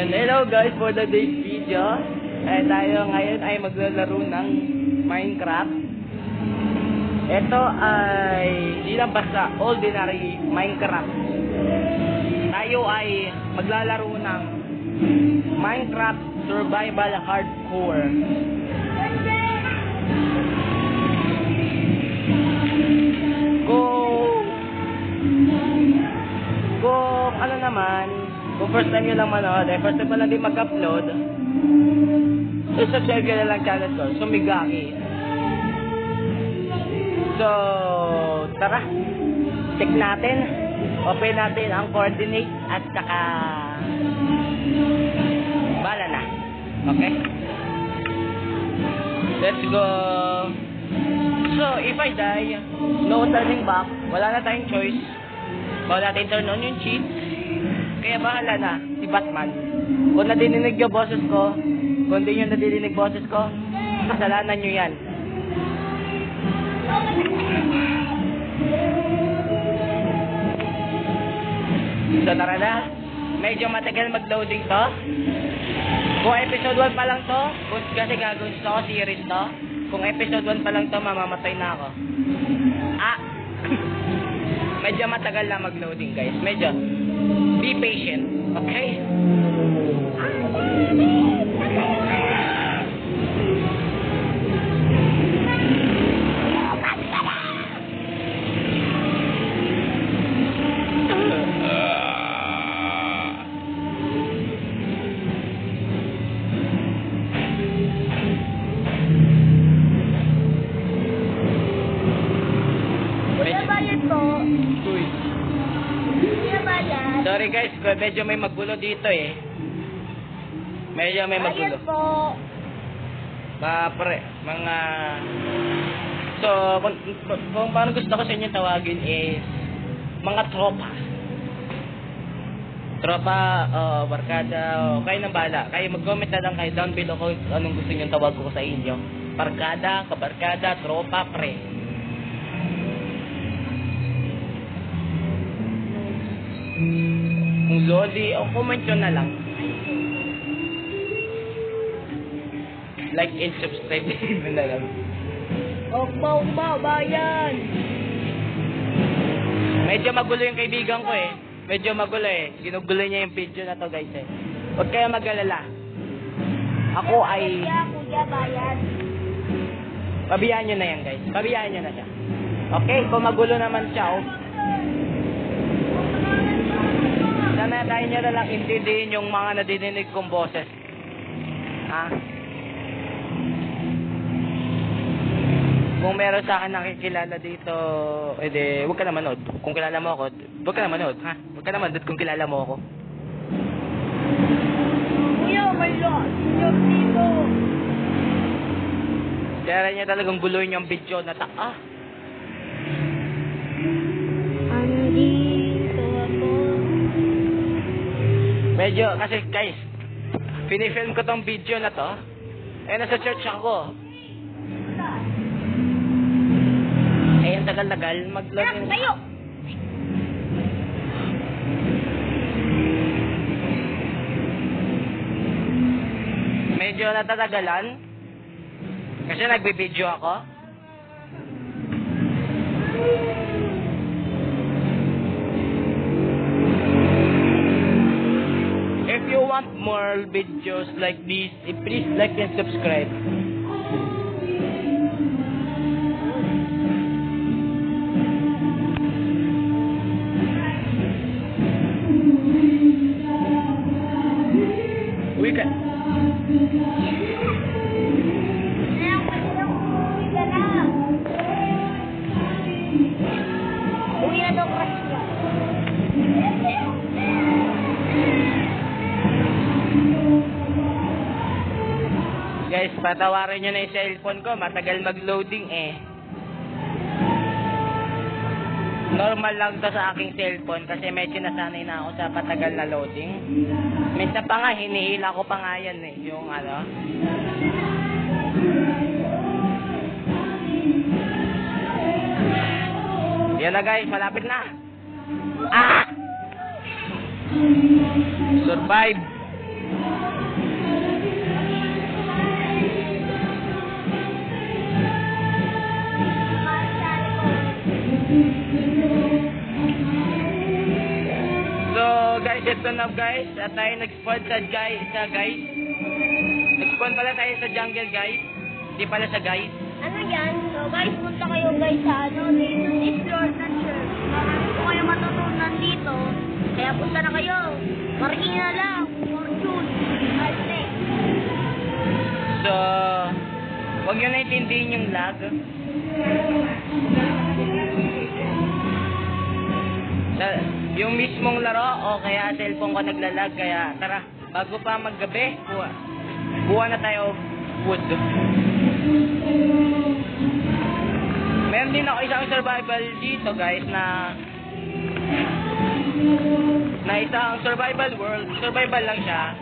And hello guys, for the day's video. Tayo ngayon ay maglalaro ng Minecraft. Ito ay hindi lang basta ordinary Minecraft. Tayo ay maglalaro ng Minecraft Survival Hardcore. Kung ano naman, kung first time nyo lang manood, first time ko lang din mag-upload, subscribe ka na lang channel ko, Sumigaki. So, tara, check natin, open natin ang coordinate at saka bala na, okay? Let's go. So, if I die, no turning back, wala na tayong choice. Bawal natin turn on yung cheats. Kaya bahala na, si Batman. Kung nadidinig yung boses ko, kung di nyo nadidinig boses ko, kasalanan nyo yan. So tara na, medyo matagal mag-loading to. Kung episode 1 pa lang to, kasi gagawin ko series to. Kung episode 1 pa lang to, mamamatay na ako. Medyo matagal na mag-loading guys. Medyo be patient, okay? Sorry guys, medyo may magulo dito eh. Medyo may magulo. Mga so, kung paano gusto ko sa inyo tawagin is mga tropa. Tropa, barkada, kayo nang bahala. Kayo mag-comment na lang kayo down below kung anong gusto niyo tawag ko sa inyo. Barkada, kabarkada, tropa, pre. Kung Zodi, o comment nyo na lang. Like and subscribe din na lang. Bayan! Medyo magulo yung kaibigan ko eh. Medyo magulo eh. Ginugulo niya yung video na to guys eh. Huwag kayo mag-alala. Ako ay... Kuya Bayan. Pabiyaan nyo na yan guys. Pabiyaan nyo na siya. Okay? Kung magulo naman siya, sana tayo nyo na lang intindihin yung mga nadidinig kong boses. Ha? Kung meron sa akin nakikilala dito, edi, huwag ka na manood. Kung kilala mo ako, huwag ka na manood, ha? Huwag ka na manood kung kilala mo ako. Kuya, may loss yung dito. Kaya niya talagang guloy yung video na medyo, kasi guys, pinifilm ko tong video na to, nasa church ako. Ang tagal-tagal, mag-login. Tayo! Medyo natatagalan, kasi nagbe-video ako. If you want more videos like this, please like and subscribe. We can. Guys, patawarin nyo na yung cellphone ko. Matagal mag-loading eh. Normal lang to sa aking cellphone kasi medyo nasanay na ako sa patagal na loading. Minsan pa nga, hinihila ko pa nga yan eh. Yung ano. Yan na guys, malapit na. Survive. guys, ito na guys. At tayo nag-spawn sa guys. Nag-spawn pala tayo sa jungle guys. Hindi pala sa guys. Ano yan? So guys, punta kayo guys sa explore na church. Marami po kayo matutunan dito. Kaya punta na kayo. Marikina lang. Fortune. Altek. So, huwag nyo naintindihin yung lag. Yung mismong laro o kaya cellphone ko naglalag, kaya tara, bago pa maggabi, buha na tayo wood. Meron din ako isang survival dito guys na isang survival world, survival lang siya.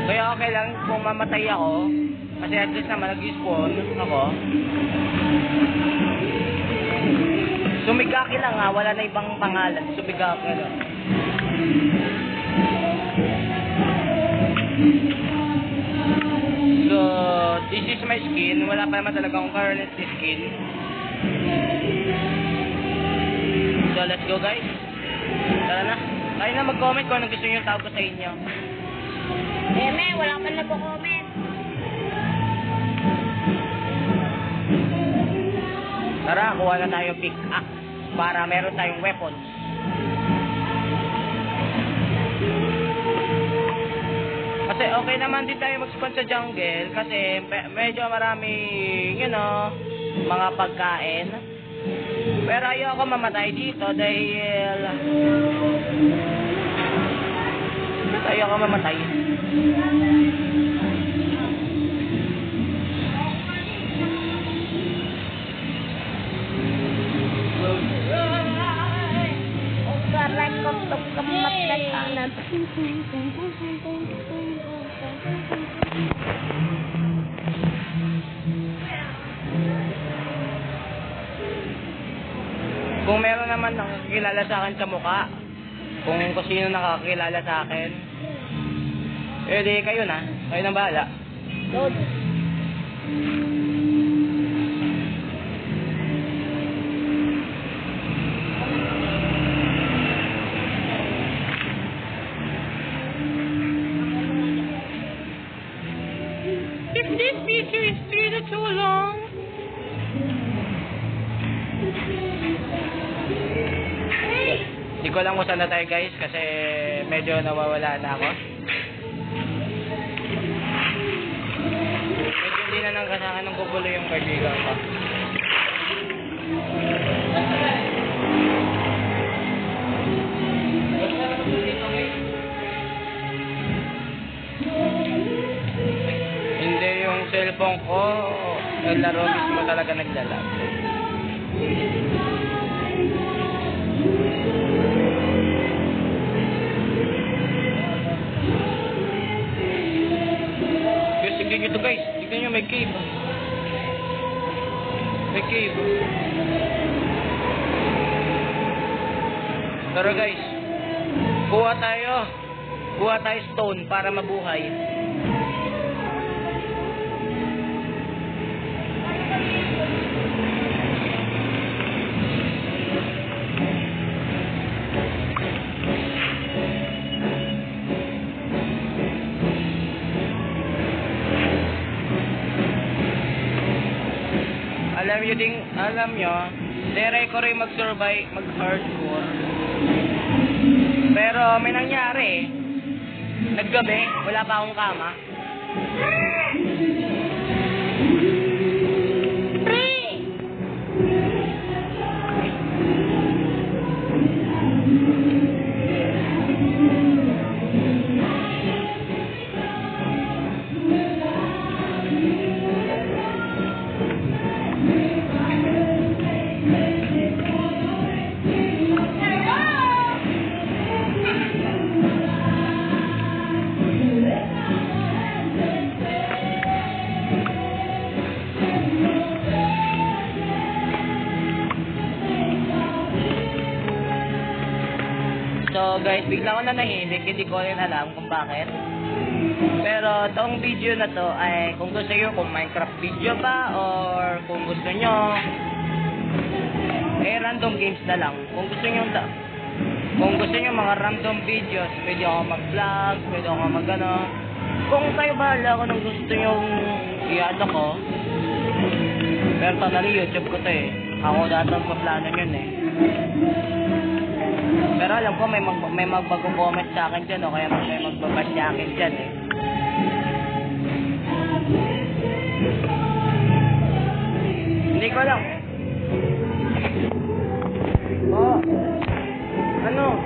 Kaya okay lang kung mamatay ako, kasi at least naman nag-spawn ako. Sumigaki lang ha, wala na ibang pangalan. Sumigaki lang. So, this is my skin. Wala pa naman talaga akong current skin. So, let's go guys. Tara na. Tayo na mag-comment kung anong gusto nyo tawag ko sa inyo. Eme, wala pa nagko-comment. Tara, kuha na tayo pick-axe para meron tayong weapons. Kasi okay naman din tayo mag-spawn sa jungle kasi medyo maraming, mga pagkain. Pero ayoko mamatay dito dahil ayoko mamatay. Kung meron naman nakakilala sa akin sa mukha, kung sino nakakilala sa akin, di kayo na. Kayo nang bahala. Load. If this video is too long, hindi ko lang kung saan na tayo guys kasi medyo nawawala na ako. Medyo hindi na nang kasakan ng gugulo yung kaibigan ko. Hindi yung cellphone ko, yung laro mismo talaga naglalag. Tignan nyo to guys, tignan nyo may cave. May cave. Pero guys, kuha tayo stone para mabuhay. Alam nyo, dere ko rin mag-survive, mag-hardcore. Pero may nangyari. Naggabi, wala pa akong kama. So guys, bigla ko na nahilig, hindi ko rin alam kung bakit. Pero tong video na to ay kung gusto nyo, kung Minecraft video ba or kung gusto nyo random games na lang. Kung gusto nyo Kung gusto nyo mga random videos, pwede ako mag-vlog, pwede ako mag-ano. Kung kayo bahala kung anong gusto nyo i-ano ko. Personally, YouTube ko to eh. Ako datang paplano yun eh. Pero alam ko may magbago-comment sa akin dyan o kaya may magbabash sa akin dyan eh. Hindi ko alam. Oh. Ano?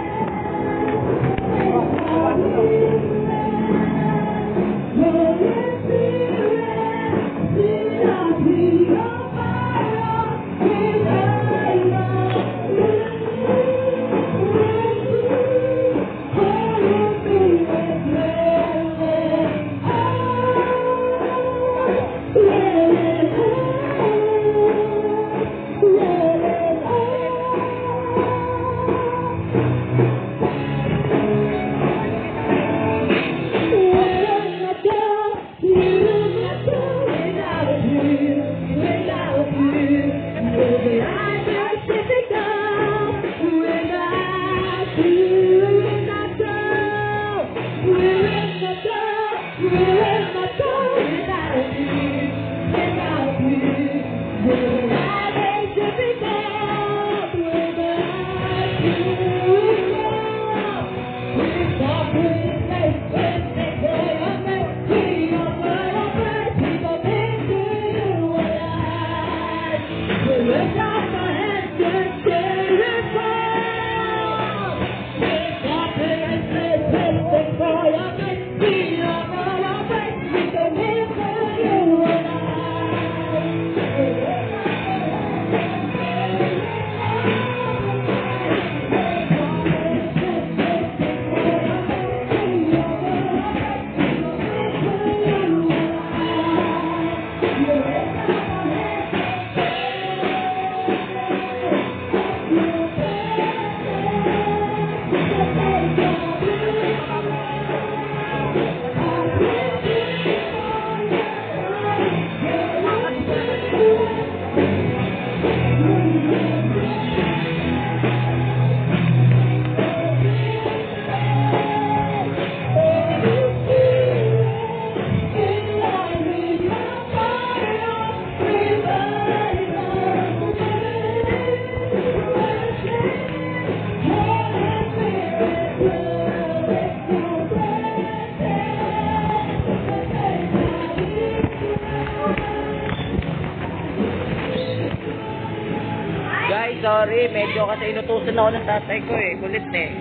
Sorry, medyo kasi inutusan ako ng tatay ko eh. Kulit eh.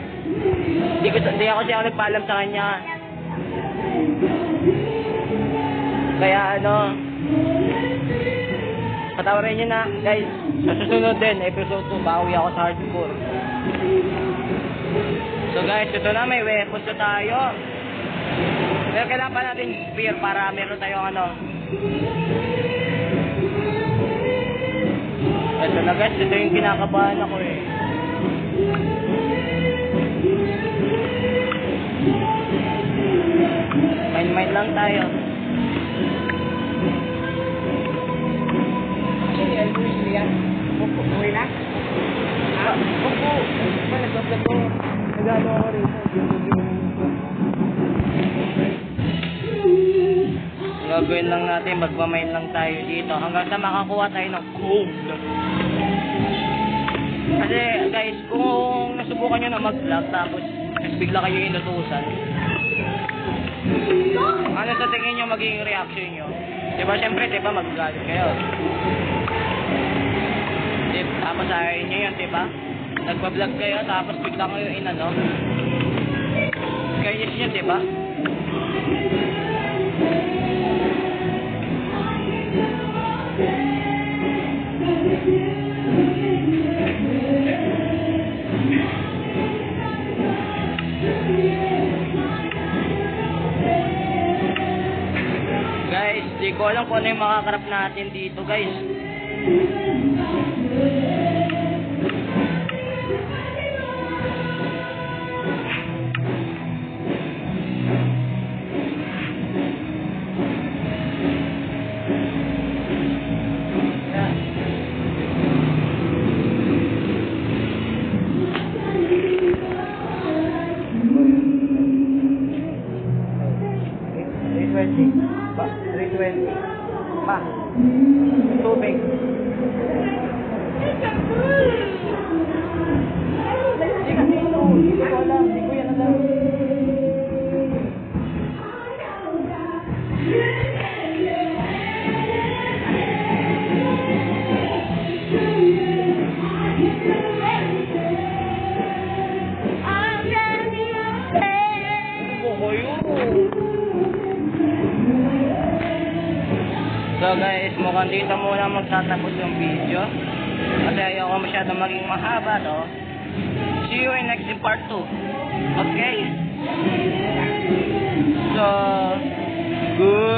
Hindi ako siya nagpaalam sa kanya. Kaya ano, patawarin nyo na guys. Sa susunod din, episode 2, bawi ako sa hardcore. So guys, ito na, may weapons na tayo. Pero kailangan pa natin spear para meron tayong ano. Ito na guys, ito yung kinakabahan ako eh. Mine lang tayo. Okay na? Opo. Nag-vlog ko. Nag-ano ako rin. Gagawin lang natin, magmamain lang tayo dito hanggang sa makakuha tayo ng gold. Kasi guys, kung nasubukan nyo na mag-vlog tapos bigla kayo inutusan, ano sa tingin nyo magiging reaction nyo? Diba syempre, diba mag-vlog kayo? Tapos ayaw nyo yun, diba? Nagpa-vlog kayo tapos bigla kayo inano. Kainis nyo, diba? Guys, di ko alam kung ano yung makakarap natin dito guys. Ba? 320. Pa. Tubig. Hindi kasi ito. Hindi ko alam. Hindi ko yan alam. So guys, mukhang dito muna magtatapos yung video. Kasi ayoko masyadong maging mahaba, no? See you in next part 2. Okay? So, good.